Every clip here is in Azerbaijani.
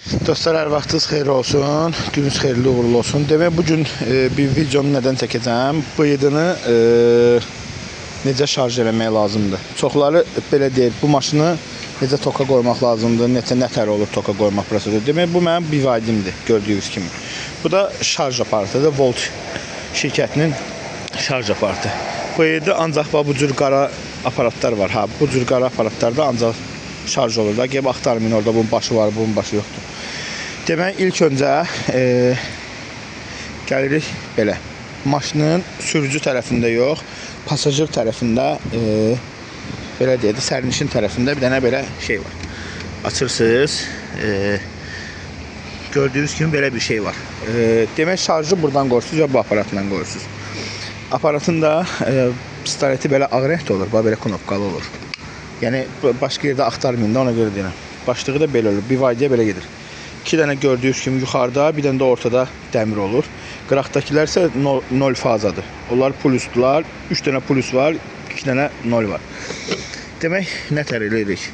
Dostlar, hər vaxtınız xeyir olsun, gününüz xeyirli uğurlu olsun. Demək, bugün bir videonu nədən çəkəcəm? Bıyıdını necə şarj eləmək lazımdır? Çoxları belə deyir, bu maşını necə toka qoymaq lazımdır, necə nətər olur toka qoymaq proseduru. Demək, bu mənim BYD-imdir, gördüyünüz kimi. Bu da şarj aparatıdır, Volt şirkətinin şarj aparatı. BYD ancaq bu cür qara aparatlar var. Ha, bu cür qara aparatlarda ancaq şarj olur da. Gəlib axtarmayın, orada bunun başı var, bunun başı yoxdur. Demək, ilk öncə gəlirik belə. Maşının sürücü tərəfində yox, pasajer tərəfində, belə deyək, sərnişin tərəfində bir dənə belə şey var. Açırsınız, gördüyünüz kimi belə bir şey var. Demək, şarjı buradan qoyursunuz ya bu aparatla qoyursunuz. Aparatın da pistoleti belə ağ rəngdə olur, belə knopkalı olur. Yəni, başqa yerdə axtarmayın da, ona görə deyirəm. Başlığı da belə olur, BYD-yə belə gedir. 2 dənə gördüyünüz kimi yuxarıda, bir dənə də ortada dəmir olur. Qıraqdakilər isə 0 fazadır. Onlar plusdular, 3 dənə plus var, 2 dənə 0 var. Demək, nətər eləyirik?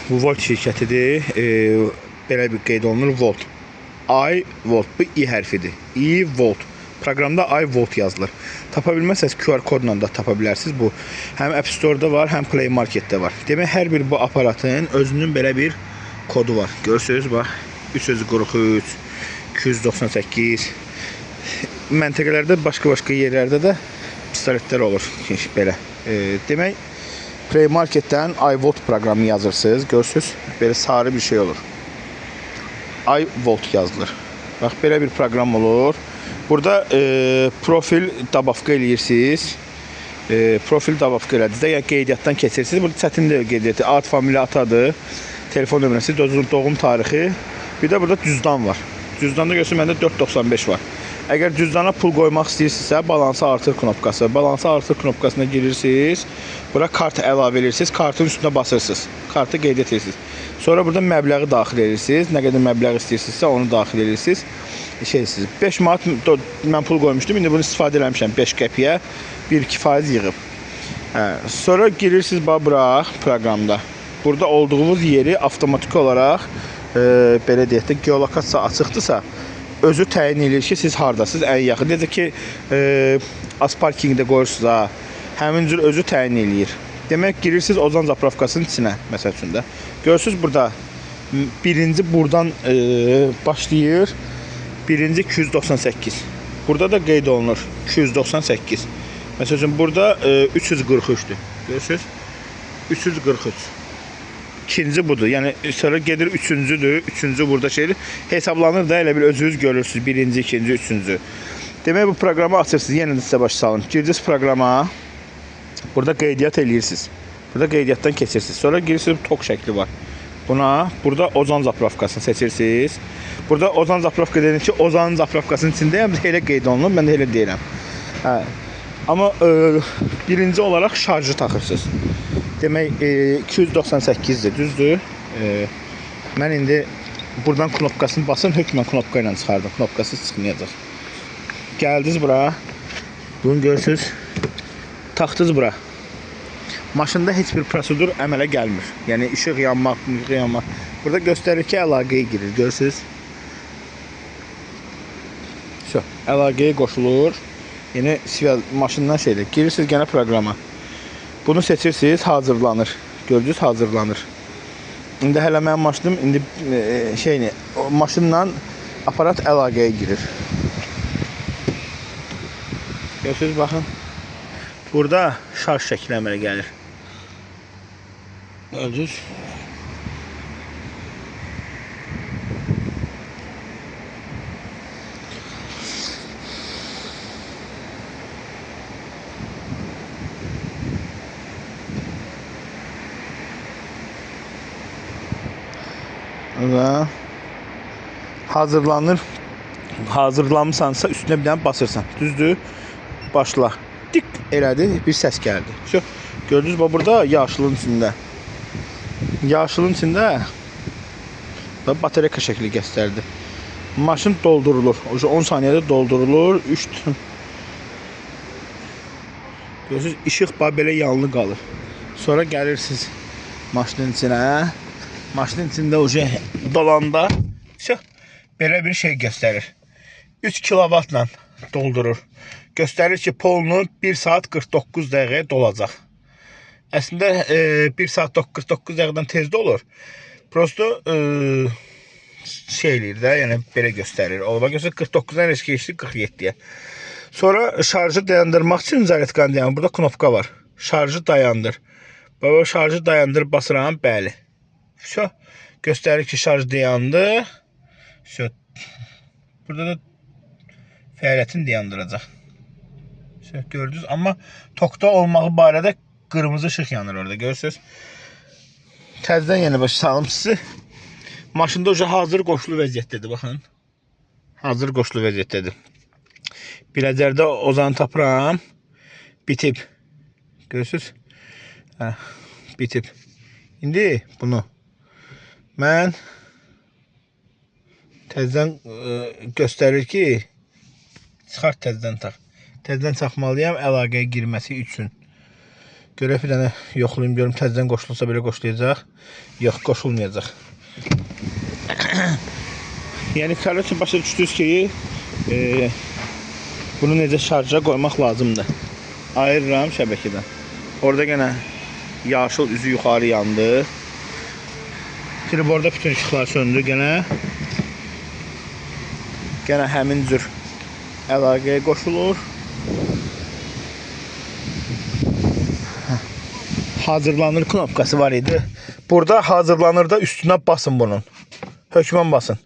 Bu Volt şirkətidir, belə bir qeyd olunur, Volt. I Volt, bu I hərfidir. I Volt. Proqramda I Volt yazılır. Tapa bilməsəniz QR kodla da tapa bilərsiniz. Bu həm App Store-da var, həm Play Market-də var. Demək, hər bir bu aparatın özünün belə bir kodu var. Görürsünüz, bax, 343, 298. Məntəqələrdə, başqa yerlərdə də pistoletlər olur belə. Demək, Play Market-dən I Volt proqramı yazırsınız. Görürsünüz, belə sarı bir şey olur. I Volt yazılır. Bax, belə bir proqram olur. Burada profil dabafqa eləyirsiniz. Profil dabafqa elədinizdə, yəni qeydiyyatdan keçirsiniz. Burada çətindir qeydiyyatı. Ad, familiya, atadır, telefon nömrəsi, doğum tarixi. Bir də burada cüzdan var. Cüzdanda görürsünüz, məndə 495 var. Əgər cüzdana pul qoymaq istəyirsinizsə, balansı artır knopkası. Balansı artır knopkasına girirsiniz. Bura kart əlavə edirsiniz. Kartın üstünə basırsınız. Kartı qeydiyyat edirsiniz. Sonra burada məbləği daxil edirsiniz. Nə qədər məbləğ istəyirsinizsə, onu daxil edirsiniz. 5 manat mən pul qoymuşdum. İndi bunu istifadə eləmişəm 5 qəpiyə. 1-2% yığıb. Sonra girirsiniz bura proqramda. Burada olduğunuz yeri avtomatik olaraq belə deyək də, geolokasiya açıqdırsa, özü təyin edir ki, siz hardasınız, ən yaxın. Necə ki, Asparkingdə qoyursunuz, həmin cür özü təyin edir. Demək, girirsiniz Ozan zapravkasının içinə, məsəl üçün də. Görürsünüz, burada birinci buradan başlayır, birinci 298. Burada da qeyd olunur, 298. Məsəl üçün, burada 343-dür. Görürsünüz, 343. İkinci budur. Yəni, sonra gedir üçüncüdür. Üçüncü burada şeydir. Hesablanır da, elə bir özünüz görürsünüz. Birinci, ikinci, üçüncü. Demək, bu proqramı açırsınız. Yenə də sizə baş salın. Girirsiniz proqrama. Burada qeydiyyat eləyirsiniz. Burada qeydiyyatdan keçirsiniz. Sonra girirsiniz, tok şəkli var. Burada Ozan zapravkasını seçirsiniz. Burada Ozan zapravka dedim ki, Ozanın zapravkasının içindəyəm. Elə qeyd olunur. Mən də elə deyirəm. Amma birinci olaraq şarjı taxırsınız. Demək, 298-dir, düzdür. Mən indi buradan knopkasını basın, hökmən knopka ilə çıxardım. Knopkası çıxmayacaq. Gəldiniz bura. Bunu görürsünüz. Taxdınız bura. Maşında heç bir prosedur əmələ gəlmir. Yəni, işıq yanmaq, müziq yanmaq. Burada göstərir ki, əlaqəyə girir. Görürsünüz. Əlaqəyə qoşulur. Yəni, maşından şeydir. Girirsiniz gənə proqrama. Bunu seçirsiniz, hazırlanır. Gördünüz, hazırlanır. İndi hələ mənim maşınım, indi maşınla aparat əlaqəyə girir. Görürsünüz, baxın. Burada şarj şəkli əmələ gəlir. Gördünüz. Və hazırlanır. Hazırlanmışsansa üstünə bir dənə basırsan. Düzdür? Başla. Dik elədi, bir səs gəldi. Gördünüz, burada yaşılın içində. Yaşılın içində batareyka şəkli göstərdi. Maşın doldurulur. 10 saniyədə doldurulur. Görürsünüz, işıq belə yanlı qalır. Sonra gəlirsiniz maşının içinə. Maşının içində uca dolanda belə bir şey göstərir. 3 kilovatla doldurur. Göstərir ki, polunu 1 saat 49 dəqiqəyə dolacaq. Əslində 1 saat 49 dəqiqədən tez dolur. Prosto şey eləyir də, yəni belə göstərir. Olma göstərir 49-dan keçdi 47-yə. Sonra şarjı dayandırmaq üçün zaryadkanı dayanır. Burada knopka var. Şarjı dayandır. Baba şarjı dayandır basıram, bəli. Göstərir ki, şarj dayandı. Burada da fəaliyyətini dayandıracaq. Gördünüz, amma tokda olmağı barədə qırmızı ışıq yanır orada, görürsünüz. Təzədən yenə başı salım sizi. Maşında uca hazır qoşulu vəziyyətdədir, baxın. Hazır qoşulu vəziyyətdədir. Biləcərdə ozanı tapıram. Bitib. Görürsünüz? Bitib. İndi bunu mən təzədən göstərir ki, çıxart təzədən tax. Təzədən taxmalıyam əlaqəyə girməsi üçün. Görək bir dənə yoxlayayım, görüm təzədən qoşulsa belə qoşulayacaq. Yox, qoşulmayacaq. Yəni, korrekt başa düşdünüz ki, bunu necə şarja qoymaq lazımdır. Ayırıram şəbəkədən. Orada yenə yaşıl üzü yuxarı yandı. Triborda bütün ışıqlar söndü Gənə həmin cür əlaqəyə qoşulur. Hazırlanır knopkası var idi. Burada hazırlanır da üstünə basın bunun. Hökmən basın.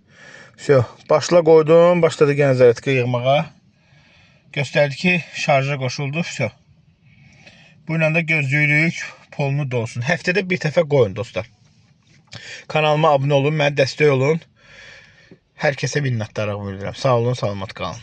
Başla qoydum. Başladı gənə zaryadka yığmağa. Göstərdi ki, şarja qoşuldu. Bu ilə də gözləyirik polunu dolsun. Həftədə bir dəfə qoyun dostlar. Kanalıma abunə olun, mənə dəstək olun. Hər kəsə minnətdarlıq bildirirəm. Sağ olun, salamat qalın.